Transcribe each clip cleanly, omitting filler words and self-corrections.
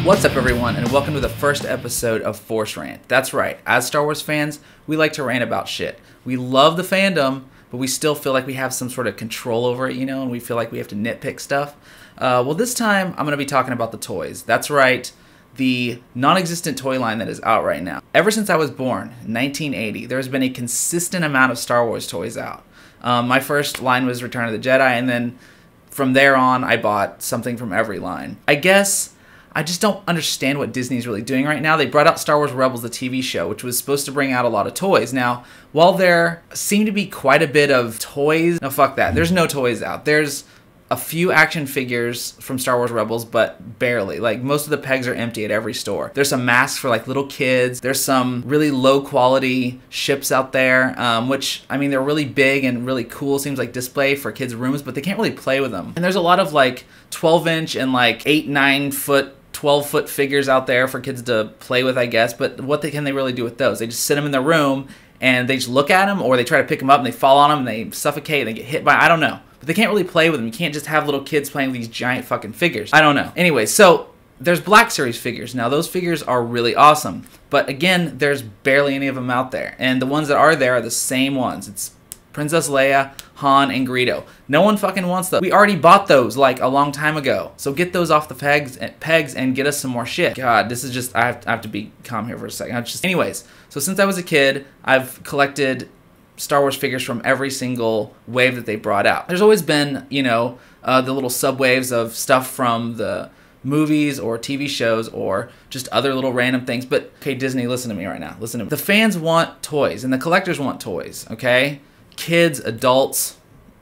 What's up, everyone, and welcome to the first episode of Force Rant. That's right, as Star Wars fans, we like to rant about shit. We love the fandom, but we still feel like we have some sort of control over it, and we feel like we have to nitpick stuff. Well, this time, I'm going to be talking about the toys. That's right, the non-existent toy line that is out right now. Ever since I was born, in 1980, there's been a consistent amount of Star Wars toys out. My first line was Return of the Jedi, and then from there on, I bought something from every line. I guess I just don't understand what Disney's really doing right now. They brought out Star Wars Rebels, the TV show, which was supposed to bring out a lot of toys. Now, while there seem to be quite a bit of toys, no, fuck that. There's no toys out. There's a few action figures from Star Wars Rebels, but barely. Like, most of the pegs are empty at every store. There's some masks for, like, little kids. There's some really low-quality ships out there, which, I mean, they're really big and really cool. Seems like display for kids' rooms, but they can't really play with them. And there's a lot of, like, 12-inch and, like, 8, 9-foot 12-foot figures out there for kids to play with, I guess, but what can they really do with those? They just sit them in their room and they just look at them, or they try to pick them up and they fall on them and they suffocate and they get hit by, I don't know. But they can't really play with them. You can't just have little kids playing with these giant fucking figures. I don't know. Anyway, so there's Black Series figures. Now, those figures are really awesome, but again, there's barely any of them out there, and the ones that are there are the same ones. It's Princess Leia, Han, and Greedo. No one fucking wants those. We already bought those like a long time ago. So get those off the pegs and get us some more shit. God, this is just, I have to be calm here for a second. Anyways, so since I was a kid, I've collected Star Wars figures from every single wave that they brought out. There's always been, the little subwaves of stuff from the movies or TV shows or just other little random things. But, okay, Disney, listen to me right now. Listen to me. The fans want toys and the collectors want toys, okay? Kids, adults,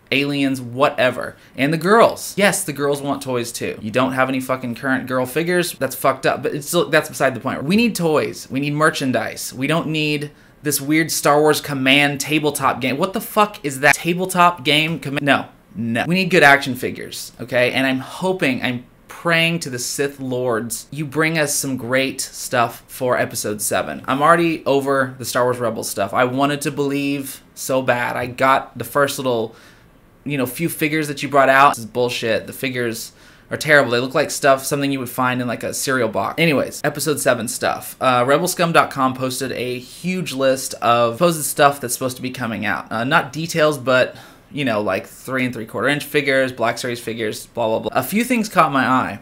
aliens, whatever. And the girls. Yes, the girls want toys too. You don't have any fucking current girl figures? That's fucked up, but that's beside the point. We need toys. We need merchandise. We don't need this weird Star Wars Command tabletop game. What the fuck is that? Tabletop game? No. We need good action figures, okay? And I'm praying to the Sith Lords, you bring us some great stuff for Episode 7. I'm already over the Star Wars Rebels stuff. I wanted to believe so bad. I got the first little, few figures that you brought out. This is bullshit. The figures are terrible. They look like something you would find in like a cereal box. Anyways, Episode 7 stuff. Rebelscum.com posted a huge list of supposed stuff that's supposed to be coming out. Not details, but like 3 3/4-inch figures, Black Series figures, blah, blah, blah. A few things caught my eye.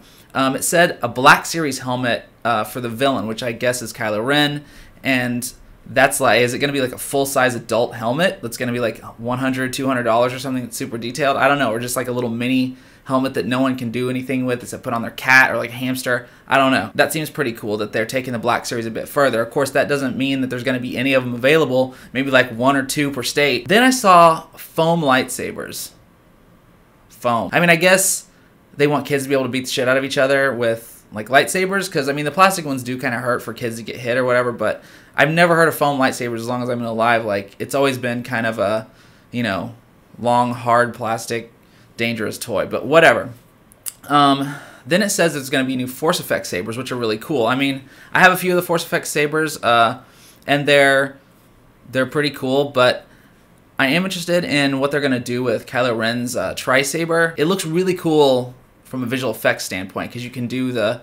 It said a Black Series helmet for the villain, which I guess is Kylo Ren, and that's like, is it going to be like a full-size adult helmet that's going to be like $100, $200 or something that's super detailed? I don't know, or just like a little mini helmet that no one can do anything with. It's put on their cat or like a hamster. I don't know. That seems pretty cool that they're taking the Black Series a bit further. Of course, that doesn't mean that there's going to be any of them available. Maybe like 1 or 2 per state. Then I saw foam lightsabers. Foam. I mean, I guess they want kids to be able to beat the shit out of each other with like lightsabers, because I mean the plastic ones do kind of hurt for kids to get hit or whatever, but I've never heard of foam lightsabers as long as I've been alive. Like, it's always been kind of a, long, hard plastic dangerous toy, but whatever. Then it says there's going to be new Force Effects sabers, which are really cool. I mean, I have a few of the Force Effects sabers, and they're pretty cool, but I am interested in what they're going to do with Kylo Ren's tri-saber. It looks really cool from a visual effects standpoint, because you can do the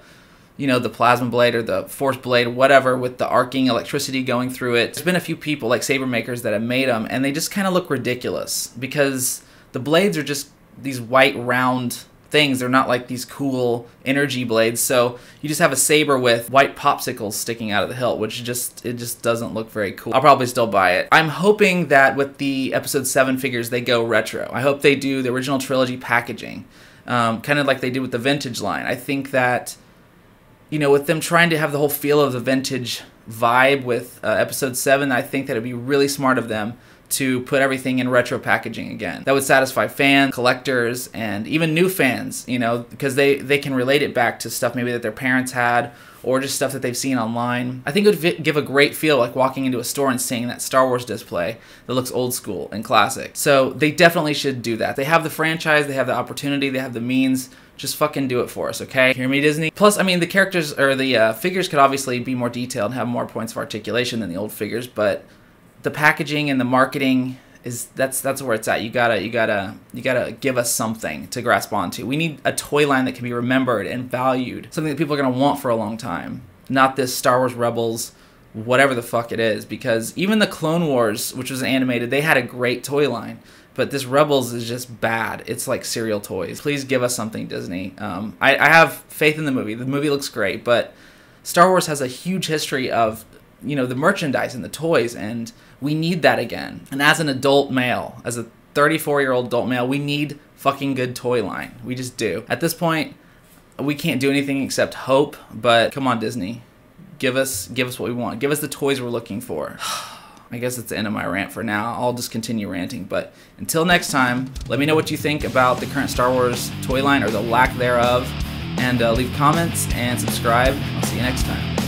plasma blade or the force blade, whatever, with the arcing electricity going through it. There's been a few people, like saber makers, that have made them, and they just kind of look ridiculous, because the blades are just these white round things. They're not like these cool energy blades. So you just have a saber with white popsicles sticking out of the hilt, which it just doesn't look very cool. I'll probably still buy it. I'm hoping that with the Episode 7 figures, they go retro. I hope they do the original trilogy packaging, kind of like they did with the vintage line. I think that, with them trying to have the whole feel of the vintage vibe with Episode 7, I think that it'd be really smart of them to put everything in retro packaging again. That would satisfy fans, collectors, and even new fans, because they can relate it back to stuff maybe that their parents had, or just stuff that they've seen online. I think it would give a great feel, like walking into a store and seeing that Star Wars display that looks old school and classic. So they definitely should do that. They have the franchise, they have the opportunity, they have the means. Just fucking do it for us, okay? Hear me, Disney? Plus, I mean, the characters, or the figures could obviously be more detailed and have more points of articulation than the old figures, but the packaging and the marketing that's where it's at. You gotta give us something to grasp onto. We need a toy line that can be remembered and valued, something that people are gonna want for a long time. Not this Star Wars Rebels, whatever the fuck it is. Because even the Clone Wars, which was animated, they had a great toy line. But this Rebels is just bad. It's like cereal toys. Please give us something, Disney. I have faith in the movie. The movie looks great, but Star Wars has a huge history of, the merchandise and the toys, and we need that again. And as an adult male, as a 34-year-old adult male, we need fucking good toy line. We just do. At this point, we can't do anything except hope, but come on, Disney. Give us what we want. Give us the toys we're looking for. I guess that's the end of my rant for now. I'll just continue ranting. But until next time, let me know what you think about the current Star Wars toy line or the lack thereof. And leave comments and subscribe. I'll see you next time.